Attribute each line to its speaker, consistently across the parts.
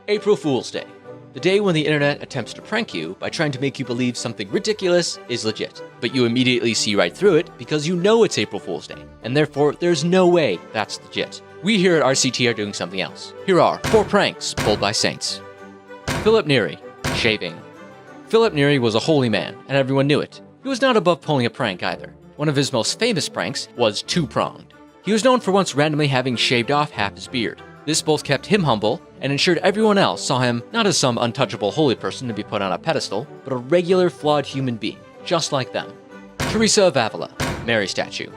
Speaker 1: April Fool's Day. The day when the internet attempts to prank you by trying to make you believe something ridiculous is legit, but you immediately see right through it because you know it's April Fool's Day, and therefore there's no way that's legit. We here at RCT are doing something else. Here are 4 pranks pulled by saints. Philip Neri, shaving. Philip Neri was a holy man, and everyone knew it. He was not above pulling a prank either. One of his most famous pranks was two-pronged. He was known for once randomly having shaved off half his beard. This both kept him humble and ensured everyone else saw him not as some untouchable holy person to be put on a pedestal, but a regular flawed human being, just like them. Teresa of Avila, Mary statue.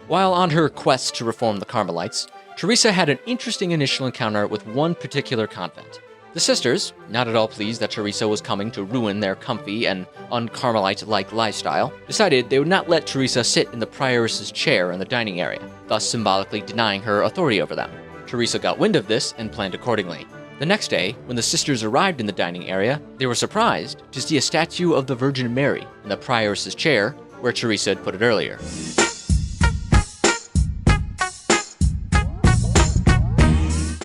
Speaker 1: While on her quest to reform the Carmelites, Teresa had an interesting initial encounter with one particular convent. The sisters, not at all pleased that Teresa was coming to ruin their comfy and un-Carmelite-like lifestyle, decided they would not let Teresa sit in the prioress's chair in the dining area, thus symbolically denying her authority over them. Teresa got wind of this and planned accordingly. The next day, when the sisters arrived in the dining area, they were surprised to see a statue of the Virgin Mary in the prioress's chair, where Teresa had put it earlier.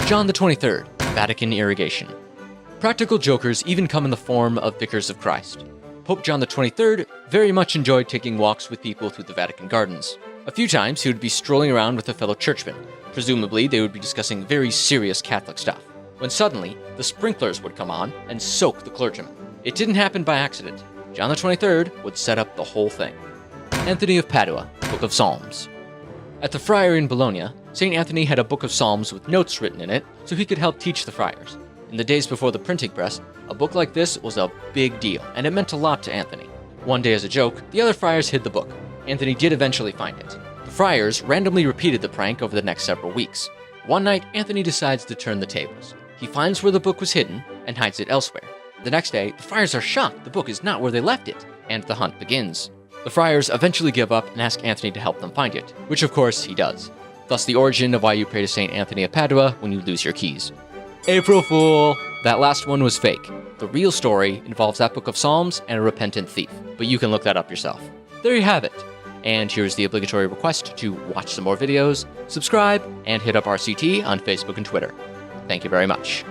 Speaker 1: John the 23rd, Vatican irrigation. Practical jokers even come in the form of vicars of Christ. Pope John the 23rd very much enjoyed taking walks with people through the Vatican gardens. A few times he would be strolling around with a fellow churchman. Presumably they would be discussing very serious Catholic stuff, when suddenly the sprinklers would come on and soak the clergyman. It didn't happen by accident. John the 23rd would set up the whole thing. Anthony of Padua, Book of Psalms. At the friary in Bologna, St. Anthony had a book of psalms with notes written in it so he could help teach the friars. In the days before the printing press, a book like this was a big deal, and it meant a lot to Anthony. One day as a joke, the other friars hid the book. Anthony did eventually find it. The friars randomly repeated the prank over the next several weeks. One night, Anthony decides to turn the tables. He finds where the book was hidden and hides it elsewhere. The next day, the friars are shocked the book is not where they left it, and the hunt begins. The friars eventually give up and ask Anthony to help them find it, which of course he does. Thus the origin of why you pray to St. Anthony of Padua when you lose your keys. April Fool! That last one was fake. The real story involves that book of Psalms and a repentant thief, but you can look that up yourself. There you have it. And here's the obligatory request to watch some more videos, subscribe, and hit up RCT on Facebook and Twitter. Thank you very much.